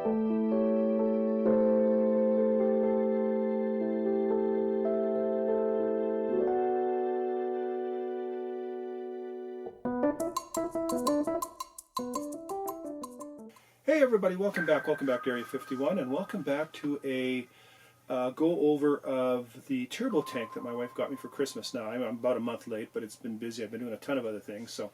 Hey everybody, welcome back to Area 51, and welcome back to a go-over of the turbo tank that my wife got me for Christmas. Now, I'm about a month late, but it's been busy. I've been doing a ton of other things, so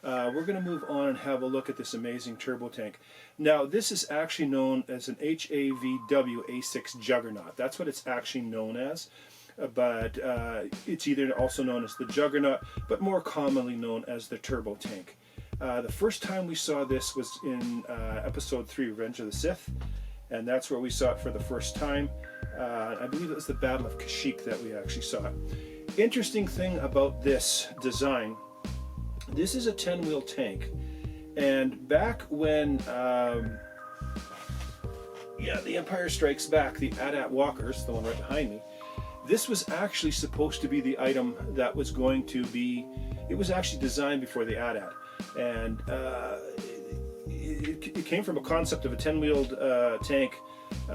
we're going to move on and have a look at this amazing turbo tank. Now, this is actually known as an HAVW A6 Juggernaut. That's what it's actually known as, but it's either also known as the Juggernaut, but more commonly known as the turbo tank. The first time we saw this was in episode 3, Revenge of the Sith, and that's where we saw it for the first time. I believe it was the Battle of Kashyyyk that we actually saw it. Interesting thing about this design, this is a 10-wheel tank, and back when The Empire Strikes Back, the AT-AT walkers, the one right behind me, this was actually supposed to be the item that was going to be, it was actually designed before the AT-AT. And it came from a concept of a 10-wheeled tank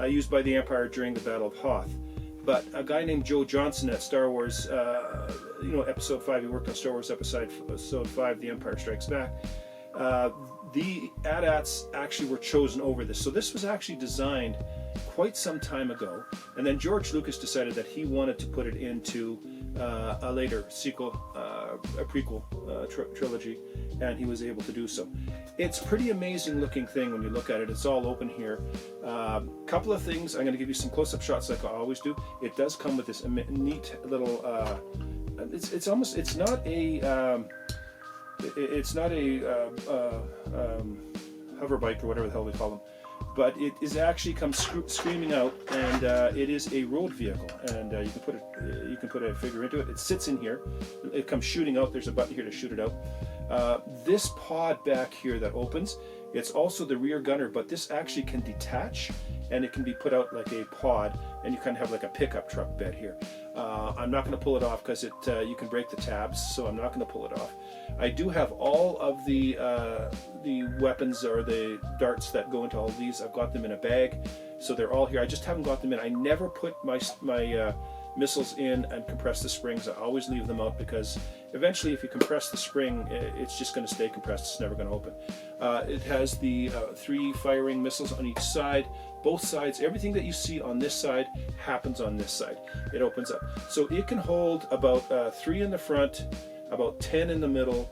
used by the Empire during the Battle of Hoth. But a guy named Joe Johnson at Star Wars, Episode 5, he worked on Star Wars Episode 5, The Empire Strikes Back. The AT-ATs actually were chosen over this. So this was actually designed quite some time ago. And then George Lucas decided that he wanted to put it into a later sequel, a prequel trilogy, and he was able to do so. It's a pretty amazing looking thing when you look at it. It's all open here. Couple of things, I'm going to give you some close-up shots like I always do. It does come with this neat little, it's not a hover bike or whatever the hell they call them, but it is actually comes screaming out, and it is a road vehicle, and you can put a figure into it. It sits in here. It comes shooting out. There's a button here to shoot it out. This pod back here that opens, it's also the rear gunner, but this actually can detach, and it can be put out like a pod, and you kind of have like a pickup truck bed here. I'm not going to pull it off because you can break the tabs, so I'm not going to pull it off. I do have all of the weapons or the darts that go into all of these. I've got them in a bag, so they're all here. I just haven't got them in. I never put my missiles in and compress the springs. I always leave them out because eventually if you compress the spring, it's just going to stay compressed. It's never going to open. It has the 3 firing missiles on each side. Both sides, everything that you see on this side happens on this side. It opens up. So it can hold about 3 in the front, about 10 in the middle.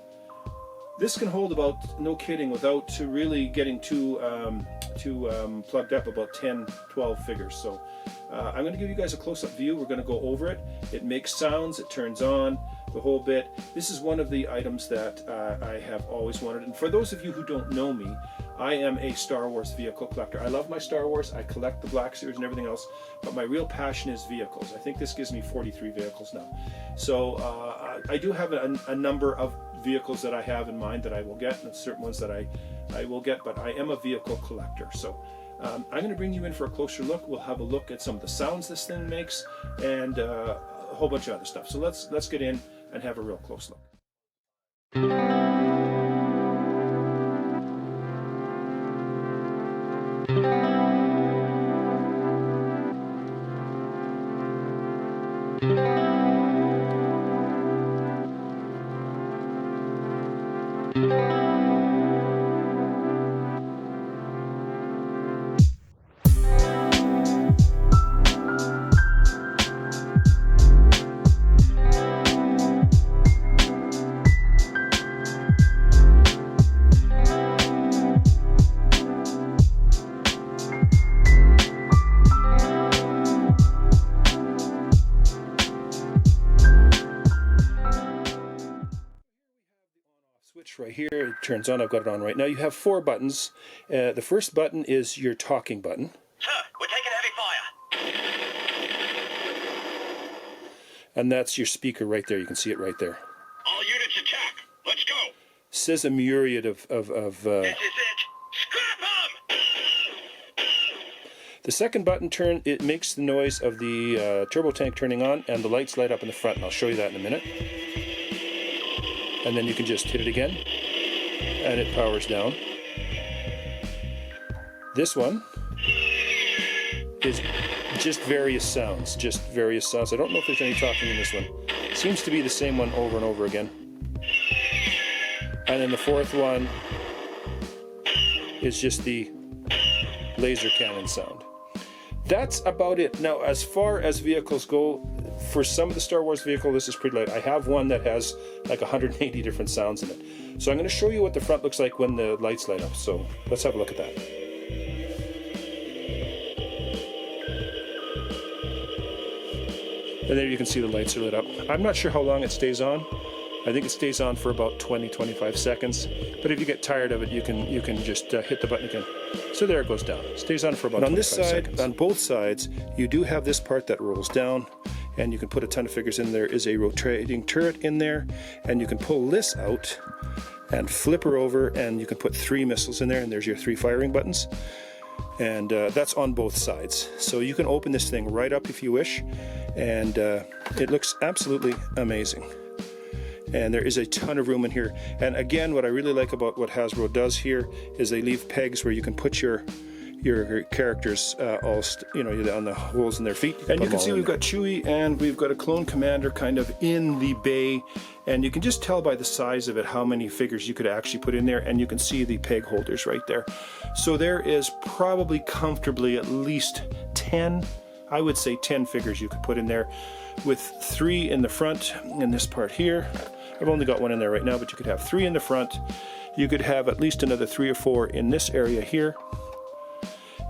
This can hold about, no kidding, without really getting too plugged up, about 10, 12 figures. So I'm going to give you guys a close-up view. We're going to go over it. It makes sounds, it turns on, the whole bit. This is one of the items that I have always wanted. And for those of you who don't know me, I am a Star Wars vehicle collector. I love my Star Wars. I collect the Black Series and everything else, but my real passion is vehicles. I think this gives me 43 vehicles now. So I do have a number of vehicles that I have in mind that I will get, and certain ones that I will get, but I am a vehicle collector. So I'm going to bring you in for a closer look. We'll have a look at some of the sounds this thing makes and a whole bunch of other stuff. So let's get in and have a real close look. Switch right here, it turns on. I've got it on right now. You have 4 buttons. The first button is your talking button. Sir, we're taking heavy fire. And that's your speaker right there. You can see it right there. All units attack. Let's go. Says a myriad of This is it. Scrap 'em! The second button it makes the noise of the turbo tank turning on, and the lights light up in the front, and I'll show you that in a minute. And then you can just hit it again, and it powers down. This one is just various sounds, I don't know if there's any talking in this one. Seems to be the same one over and over again. And then the fourth one is just the laser cannon sound. That's about it. Now, as far as vehicles go, for some of the Star Wars vehicle, this is pretty light. I have one that has like 180 different sounds in it. So I'm going to show you what the front looks like when the lights light up. So let's have a look at that. And there you can see the lights are lit up. I'm not sure how long it stays on. I think it stays on for about 20-25 seconds. But if you get tired of it, you can just hit the button again. So there it goes down. It stays on for about 25 seconds. On both sides, you do have this part that rolls down, and you can put a ton of figures in. There is a rotating turret in there, and you can pull this out and flip her over, and you can put 3 missiles in there, and there's your 3 firing buttons. And that's on both sides. So you can open this thing right up if you wish, and it looks absolutely amazing. And there is a ton of room in here. And again, what I really like about what Hasbro does here is they leave pegs where you can put your characters on the holes in their feet. And you can see we've got Chewie and we've got a clone commander kind of in the bay, and you can just tell by the size of it how many figures you could actually put in there, and you can see the peg holders right there. So there is probably comfortably at least 10, I would say 10 figures you could put in there, with 3 in the front in this part here. I've only got 1 in there right now, but you could have 3 in the front. You could have at least another 3 or 4 in this area here,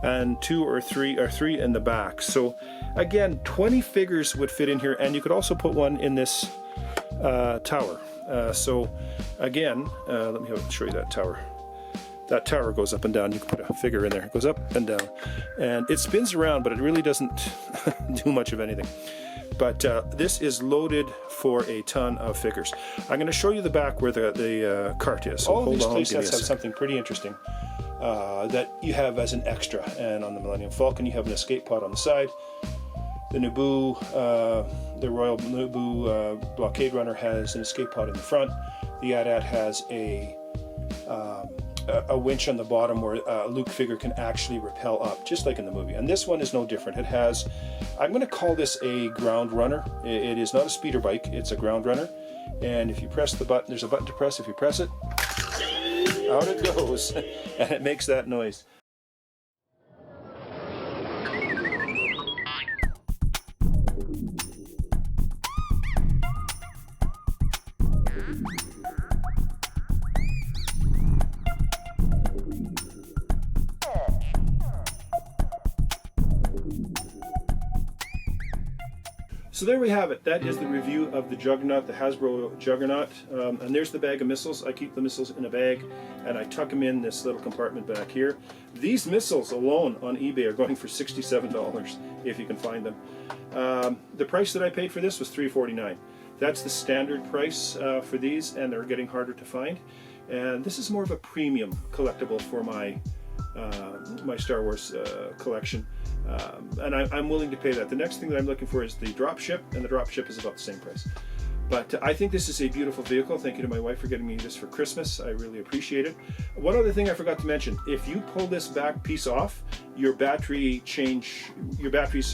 and 2 or 3 in the back. So again, 20 figures would fit in here, and you could also put one in this tower. So again, let me show you that tower. That tower goes up and down. You can put a figure in there. It goes up and down, and it spins around, but it really doesn't do much of anything. But this is loaded for a ton of figures. I'm going to show you the back where the cart is. So all of these playsets have something pretty interesting that you have as an extra. And on the Millennium Falcon, you have an escape pod on the side. The Naboo, the Royal Naboo blockade runner has an escape pod in the front. The AT-AT has a winch on the bottom where a Luke figure can actually rappel up, just like in the movie. And this one is no different. It has, I'm going to call this a ground runner. It is not a speeder bike, it's a ground runner. And if you press the button, there's a button to press. If you press it, out it goes, and it makes that noise. So there we have it. That is the review of the Juggernaut, the Hasbro Juggernaut. And there's the bag of missiles. I keep the missiles in a bag, and I tuck them in this little compartment back here. These missiles alone on eBay are going for $67 if you can find them. The price that I paid for this was $349. That's the standard price for these, and they're getting harder to find. And this is more of a premium collectible for my my Star Wars collection, and I'm willing to pay that. The next thing that I'm looking for is the drop ship, and the drop ship is about the same price. But I think this is a beautiful vehicle. Thank you to my wife for getting me this for Christmas. I really appreciate it. One other thing I forgot to mention, if you pull this back piece off, your batteries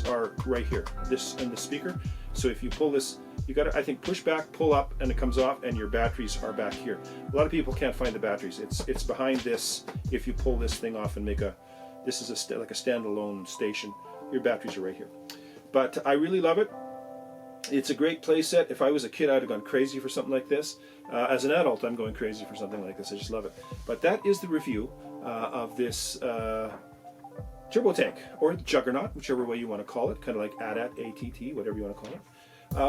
are right here, this and the speaker. So if you pull this, you got to, I think, push back, pull up, and it comes off, and your batteries are back here. A lot of people can't find the batteries. It's behind this. If you pull this thing off and make this is like a standalone station, your batteries are right here. But I really love it. It's a great play set. If I was a kid, I'd have gone crazy for something like this. As an adult, I'm going crazy for something like this. I just love it. But that is the review of this Turbo Tank, or Juggernaut, whichever way you want to call it, kind of like AT-AT, ATT, whatever you want to call it.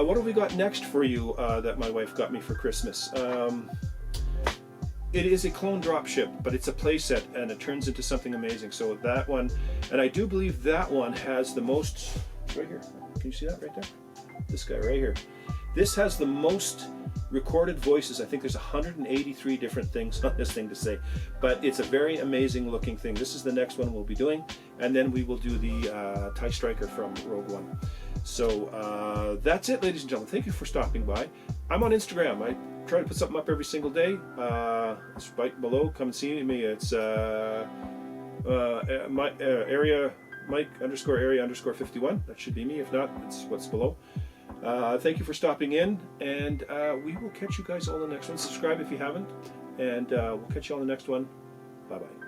What have we got next for you that my wife got me for Christmas? It is a clone dropship, but it's a playset, and it turns into something amazing. So that one, and I do believe that one has the most, right here, can you see that right there? This guy right here. This has the most recorded voices. I think there's 183 different things on this thing to say, but it's a very amazing looking thing. This is the next one we'll be doing, and then we will do the TIE Striker from Rogue One. So that's it, ladies and gentlemen. Thank you for stopping by. I'm on Instagram. I try to put something up every single day. It's right below. Come and see me. It's my area Mike_area_51. That should be me. If not, it's what's below. Thank you for stopping in, and we will catch you guys all in the next one. Subscribe if you haven't, and we'll catch you on the next one. Bye-bye.